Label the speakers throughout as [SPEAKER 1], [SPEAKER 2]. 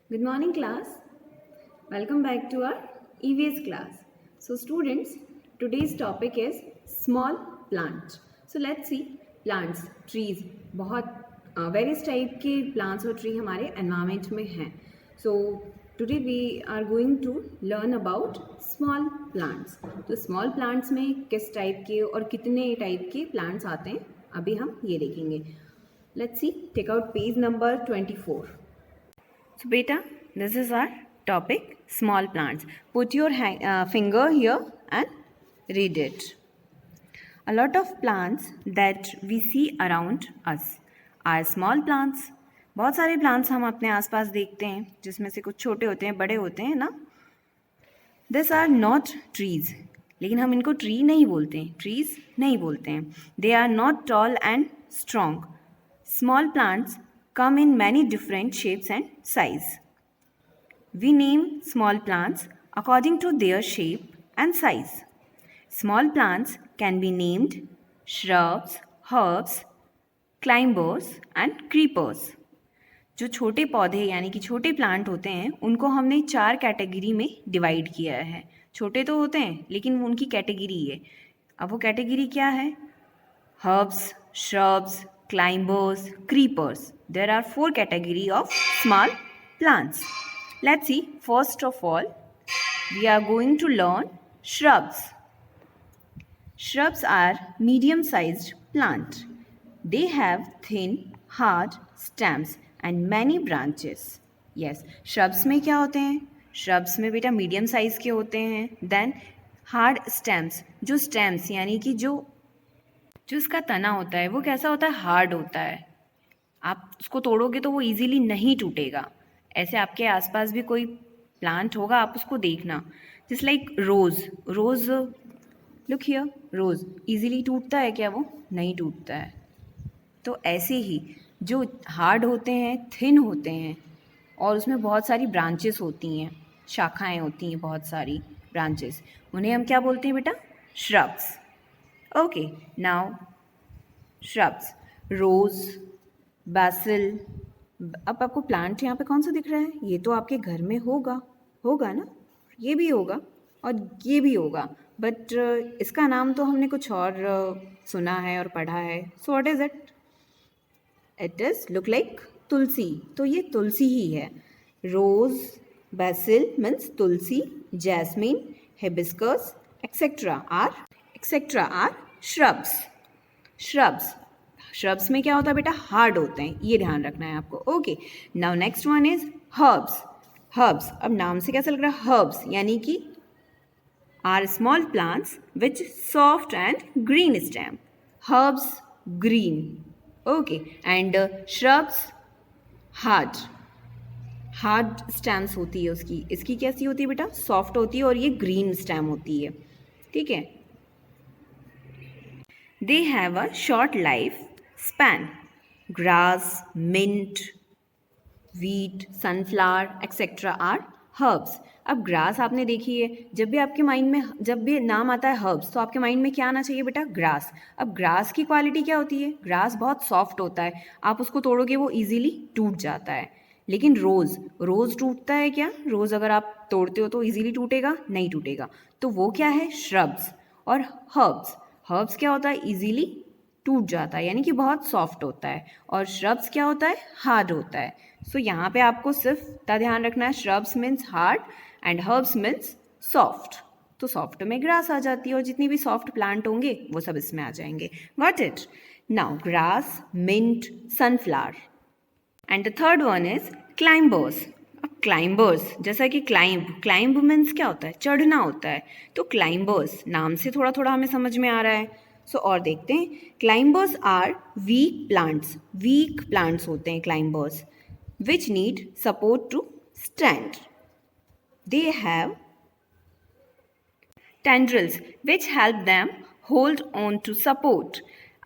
[SPEAKER 1] Good morning, class. Welcome back to our EVS class. So, students, today's topic is small plant. So, let's see plants, trees. बहुत various type के plants और tree हमारे environment में हैं. So, today we are going to learn about small plants. तो small plants में किस type के और कितने type के plants आते हैं अभी हम ये देखेंगे. Let's see. Take out page number 24. So beta, this is our topic, small plants. Put your finger here and read it. A lot of plants that we see around us are small plants. बहुत सारे plants हम अपने आसपास देखते हैं जिसमें से कुछ छोटे होते हैं, बड़े होते हैं ना. These are not trees. लेकिन हम इनको tree नहीं बोलते हैं, trees नहीं बोलते हैं. They are not tall and strong. Small plants come in many different shapes and size. We name small plants according to their shape and size. Small plants can be named shrubs, herbs, climbers and creepers. जो छोटे पौधे यानी कि छोटे plant होते हैं उनको हमने 4 कैटेगरी में डिवाइड किया है. छोटे तो होते हैं लेकिन उनकी कैटेगरी है. अब वो कैटेगरी क्या है? Herbs, shrubs, climbers, creepers. There are 4 categories of small plants. Let's see. First of all, we are going to learn shrubs. Shrubs are medium-sized plant. They have thin, hard stems and many branches. Yes, shrubs में क्या होते हैं? Shrubs में बेटा medium size के होते हैं. Then hard stems. जो stems यानी कि जो उसका तना होता है वो कैसा होता है? हार्ड होता है. आप उसको तोड़ोगे तो वो इजीली नहीं टूटेगा. ऐसे आपके आसपास भी कोई प्लांट होगा, आप उसको देखना. Just like rose look here, rose easily टूटता है क्या? वो नहीं टूटता है. तो ऐसे ही जो हार्ड होते हैं, थिन होते हैं और उसमें बहुत सारी ब्रांचेस होती हैं, शाखाएं होती हैं, बहुत सारी ब्रांचेस, उन्हें हम क्या बोलते हैं बेटा? Shrubs. Okay, now shrubs, rose, basil. अब आपको प्लांट यहाँ पे कौन सा दिख रहा है? ये तो आपके घर में होगा ना. ये भी होगा और ये भी होगा, बट इसका नाम तो हमने कुछ और सुना है और पढ़ा है. So what is it? It is look like tulsi. तो ये तुलसी ही है. Rose, basil means tulsi, jasmine, hibiscus etcetera are shrubs. Shrubs में क्या होता है बेटा? हार्ड होते हैं. ये ध्यान रखना है आपको. Okay, now next one is herbs. अब नाम से कैसा लग रहा है? herbs यानी कि are small plants which soft and green stem. herbs green. Okay, and shrubs hard stems होती है उसकी. इसकी कैसी होती है बेटा? सॉफ्ट होती है और ये ग्रीन स्टेम होती है. ठीक है. They have a short life span. Grass, mint, wheat, sunflower, etc. are herbs. अब ग्रास आपने देखी है. जब भी नाम आता है हर्ब्स तो आपके माइंड में क्या आना चाहिए बेटा? ग्रास. अब ग्रास की क्वालिटी क्या होती है? ग्रास बहुत सॉफ्ट होता है. आप उसको तोड़ोगे वो इजीली टूट जाता है. लेकिन रोज़ टूटता है क्या? रोज़ अगर आप तोड़ते हो तो इजीली टूटेगा? नहीं टूटेगा. तो वो क्या है? श्रब्स. और हर्ब्स क्या होता है? इजीली टूट जाता है यानी कि बहुत सॉफ्ट होता है. और श्रब्स क्या होता है? हार्ड होता है. सो यहाँ पे आपको सिर्फ इतना ध्यान रखना है, shrubs means hard and herbs means soft. तो सॉफ्ट में ग्रास आ जाती है और जितनी भी सॉफ्ट प्लांट होंगे वो सब इसमें आ जाएंगे. Got it? Now grass, mint, sunflower. And the third one is climbers. अब क्लाइंबर्स जैसा कि क्लाइंब मीन्स क्या होता है? चढ़ना होता है. तो क्लाइंबर्स नाम से थोड़ा हमें समझ में आ रहा है. सो और देखते हैं. क्लाइंबर्स आर वीक प्लांट्स होते हैं climbers, which need support to stand. They have tendrils which help them hold on to support.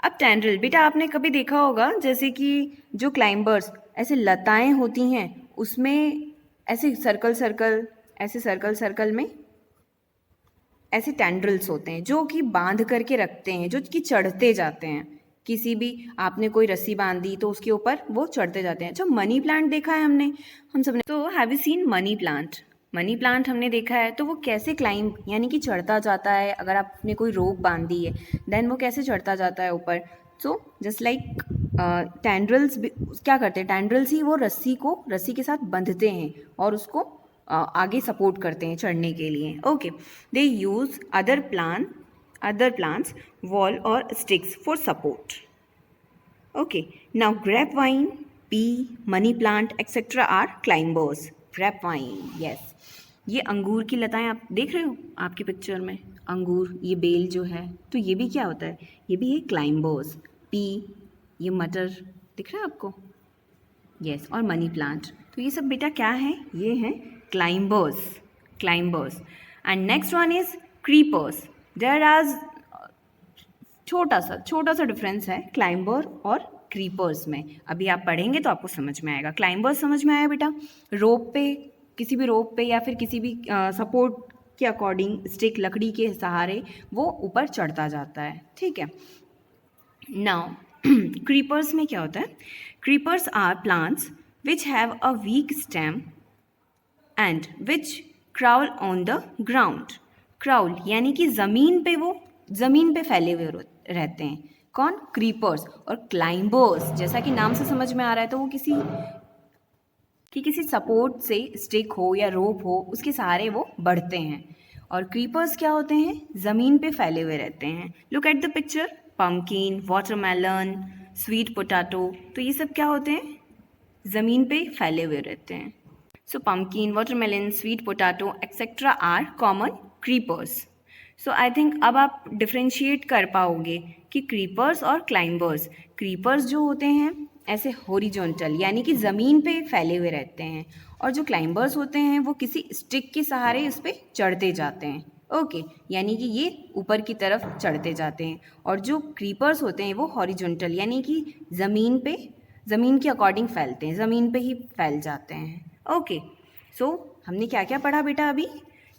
[SPEAKER 1] अब टेंड्रिल बेटा आपने कभी देखा होगा जैसे कि जो क्लाइंबर्स ऐसे लताएं होती हैं उसमें ऐसे सर्कल में ऐसे टेंड्रिल्स होते हैं जो कि बांध करके रखते हैं, जो कि चढ़ते जाते हैं. किसी भी आपने कोई रस्सी बांध दी तो उसके ऊपर वो चढ़ते जाते हैं। अच्छा, मनी प्लांट देखा है हमने, हम सबने। तो have you seen money plant? Money plant हमने देखा है, तो वो कैसे क्लाइंब यानी कि चढ़ता जाता है। अगर आपने कोई रोप बांधी है देन वो कैसे चढ़ता जाता है ऊपर। सो जस्ट लाइक टेंड्रल्स क्या करते हैं, टेंड्रल्स ही वो रस्सी के साथ बंधते हैं और उसको आगे सपोर्ट करते हैं चढ़ने के लिए। Okay, they use other plants, wall or sticks for support. Okay, now grapevine, pea, money plant, etc. are climbers. Grapevine, yes. ये अंगूर की लताएं आप देख रहे हो आपकी पिक्चर में, अंगूर, ये बेल जो है, तो ये भी क्या होता है, ये भी है क्लाइंबर्स। पी, ये मटर दिख रहा है आपको, यस, और मनी प्लांट, तो ये सब बेटा क्या है, ये हैं climbers. And next one is creepers. There are छोटा सा डिफरेंस है क्लाइंबर और क्रीपर्स में। अभी आप पढ़ेंगे तो आपको समझ में आएगा। क्लाइंबर्स समझ में आया बेटा, रोप पे, किसी भी रोप पे या फिर किसी भी सपोर्ट के अकॉर्डिंग स्टिक, लकड़ी के सहारे वो ऊपर चढ़ता जाता है, ठीक है। नाउ क्रीपर्स में क्या होता है, creepers are plants which have a weak stem and which crawl on the ground. Crawl यानी कि ज़मीन पे फैले हुए रहते हैं। कौन? क्रीपर्स। और क्लाइंबर्स, जैसा कि नाम से समझ में आ रहा है, तो वो किसी सपोर्ट से, स्टिक हो या रोप हो, उसके सहारे वो बढ़ते हैं। और क्रीपर्स क्या होते हैं, ज़मीन पे फैले हुए रहते हैं। Look at the picture, pumpkin, watermelon, sweet potato, तो ये सब क्या होते हैं, ज़मीन पे फैले हुए रहते हैं। So pumpkin, watermelon, sweet potato etcetera are common creepers. So I think अब आप डिफ्रेंशिएट कर पाओगे कि क्रीपर्स और क्लाइंबर्स। क्रीपर्स जो होते हैं ऐसे हॉरिजॉन्टल यानी कि ज़मीन पे फैले हुए रहते हैं, और जो क्लाइंबर्स होते हैं वो किसी स्टिक के सहारे उस पर चढ़ते जाते हैं। ओके, यानी कि ये ऊपर की तरफ चढ़ते जाते हैं। और जो क्रीपर्स होते हैं वो हॉरिजॉन्टल यानी कि ज़मीन के अकॉर्डिंग फैलते हैं, ज़मीन पे ही फैल जाते हैं। ओके, सो हमने क्या क्या पढ़ा बेटा अभी?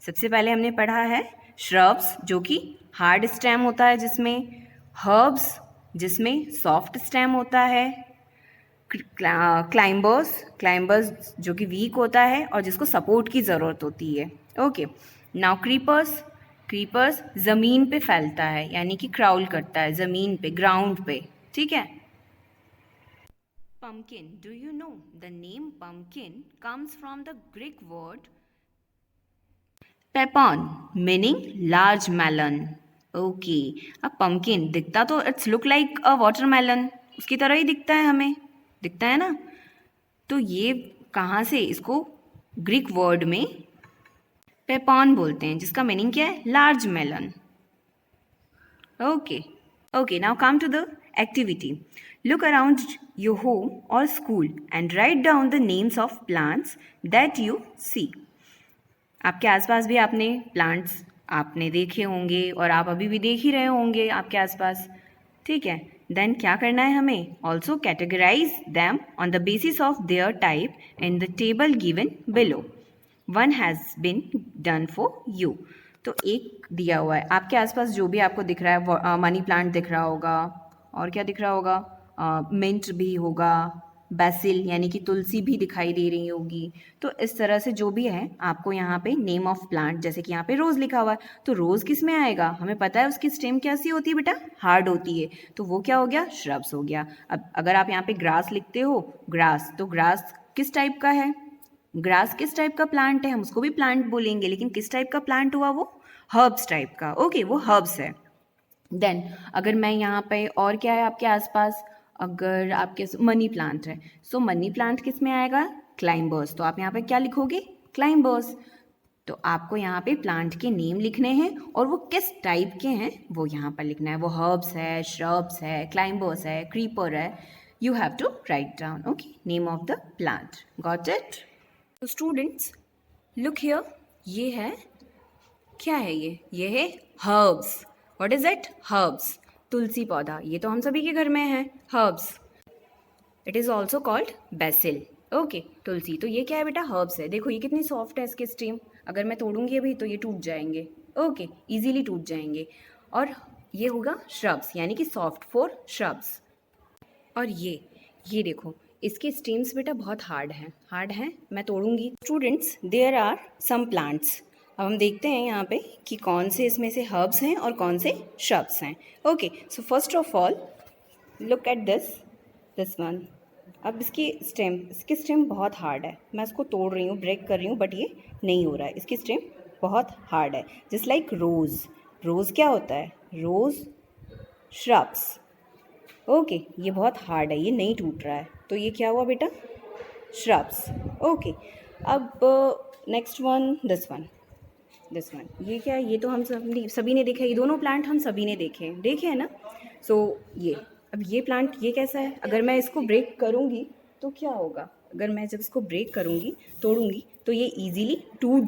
[SPEAKER 1] सबसे पहले हमने पढ़ा है श्रब्स, जो कि हार्ड स्टेम होता है जिसमें, हर्ब्स जिसमें सॉफ्ट स्टेम होता है, क्लाइंबर्स जो कि वीक होता है और जिसको सपोर्ट की ज़रूरत होती है। ओके, नाउ क्रीपर्स ज़मीन पे फैलता है यानी कि क्राउल करता है ज़मीन पे, ग्राउंड पे, ठीक है। Pumpkin, do you know the name pumpkin comes from the Greek word pepon meaning large melon. Okay, अब पम्पकिन दिखता तो it's look like a watermelon, उसकी तरह ही दिखता है, हमें दिखता है ना। तो ये कहाँ से, इसको ग्रीक वर्ड में पेपॉन बोलते हैं, जिसका मीनिंग क्या है, large melon. Okay, now come to the activity. Look around your home और school and write down the names of plants that you see. आपके आसपास भी आपने प्लांट्स आपने देखे होंगे और आप अभी भी देख ही रहे होंगे आपके आसपास, ठीक है। देन क्या करना है हमें, also categorise them on the basis of their type in the table given below. One has been done for you. तो एक दिया हुआ है आपके आसपास, जो भी आपको दिख रहा है, मनी प्लांट दिख रहा होगा, और क्या दिख रहा होगा, मिंट भी होगा, बेसिल यानी कि तुलसी भी दिखाई दे रही होगी। तो इस तरह से जो भी है आपको यहाँ पे नेम ऑफ प्लांट, जैसे कि यहाँ पे रोज़ लिखा हुआ है, तो रोज़ किस में आएगा, हमें पता है उसकी स्टेम कैसी होती है बेटा, हार्ड होती है, तो वो क्या हो गया, श्रब्स हो गया। अब अगर आप यहाँ पे ग्रास लिखते हो, ग्रास, तो ग्रास किस टाइप का है, ग्रास किस टाइप का प्लांट है, हम उसको भी प्लांट बोलेंगे, लेकिन किस टाइप का प्लांट हुआ, वो हर्ब्स टाइप का। ओके, वो हर्ब्स है। देन अगर मैं यहाँ पे, और क्या है आपके आसपास, अगर आपके मनी प्लांट है, सो मनी प्लांट किस में आएगा, क्लाइंबर्स, तो आप यहाँ पे क्या लिखोगे, क्लाइंबर्स। तो आपको यहाँ पे प्लांट के नेम लिखने हैं और वो किस टाइप के हैं वो यहाँ पर लिखना है, वो हर्ब्स है, श्रब्स है, क्लाइंबर्स है, क्रीपर है, you have to write down. Okay, name of the plant, got it. तो स्टूडेंट्स लुक हियर, ये है, क्या है ये है herbs. What is it, herbs, तुलसी पौधा, ये तो हम सभी के घर में है, herbs. It is also called basil. Okay, तुलसी, तो ये क्या है बेटा, हर्ब्स है। देखो ये कितनी सॉफ्ट है इसकी स्टेम, अगर मैं तोड़ूंगी अभी तो ये टूट जाएंगे, ओके, इजीली टूट जाएंगे। और ये होगा shrubs यानी कि soft for shrubs। और ये देखो, इसके स्टेम्स बेटा बहुत हार्ड हैं, मैं तोड़ूंगी। Students, there are some plants. अब हम देखते हैं यहाँ पे कि कौन से इसमें से हर्ब्स हैं और कौन से shrubs हैं। Okay, so first of all look at this one. अब इसके स्टेम बहुत हार्ड है, मैं इसको तोड़ रही हूँ, ब्रेक कर रही हूँ, बट ये नहीं हो रहा है। इसकी स्टेम बहुत हार्ड है, जस्ट लाइक रोज़ क्या होता है? रोज़ shrubs। ओके, ये बहुत हार्ड है, ये नहीं टूट रहा है, तो ये क्या हुआ बेटा? श्रब्स। ओके, अब नेक्स्ट वन, दिस वन। ये क्या है? ये तो हम सभी ने देखा है, ये दोनों प्लांट हम सभी ने देखे हैं ना। सो अब ये प्लांट ये कैसा है? अगर मैं इसको ब्रेक करूँगी तो क्या होगा? अगर मैं जब इसको ब्रेक करूँगी, तोड़ूंगी, तो ये ईजीली टूट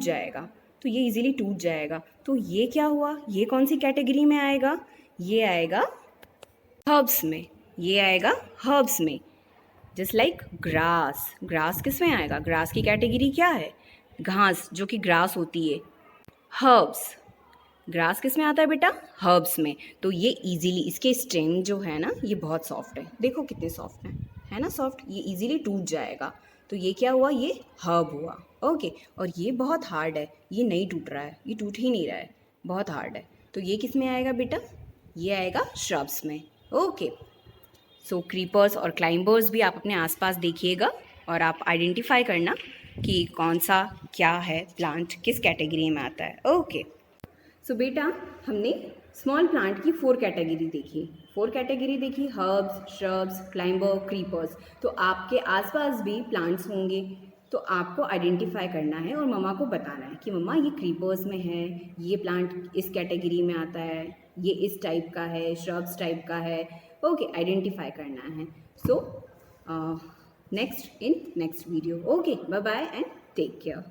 [SPEAKER 1] जाएगा। तो ये क्या हुआ? ये कौन सी कैटेगरी में आएगा? ये आएगा हर्ब्स में। जस्ट लाइक ग्रास किस में आएगा? ग्रास की कैटेगरी क्या है? घास, जो कि ग्रास होती है। हर्ब्स, ग्रास किस में आता है बेटा? हर्ब्स में। तो ये इजीली, इसके स्टेम जो है ना, ये बहुत सॉफ्ट है, देखो कितने सॉफ्ट हैं, है ना सॉफ्ट, ये इजीली टूट जाएगा। तो ये क्या हुआ? ये हर्ब हुआ। ओके, और ये बहुत हार्ड है, ये नहीं टूट रहा है, ये टूट ही नहीं रहा है, बहुत हार्ड है। तो ये किस में आएगा बेटा? ये आएगा श्रब्स में। ओके, सो क्रीपर्स और क्लाइंबर्स भी आप अपने आसपास देखिएगा और आप आइडेंटिफाई करना कि कौन सा क्या है प्लांट, किस कैटेगरी में आता है। ओके, सो बेटा हमने स्मॉल प्लांट की 4 कैटेगरी देखी, हर्ब्स, श्रब्स, क्लाइंबर, क्रीपर्स। तो आपके आसपास भी प्लांट्स होंगे, तो आपको आइडेंटिफाई करना है और मम्मा को बताना है कि मम्मा ये क्रीपर्स में है, ये प्लांट इस कैटेगरी में आता है, ये इस टाइप का है, श्रब्स टाइप का है। ओके, आइडेंटिफाई करना है। So next video. Okay, bye bye and take care.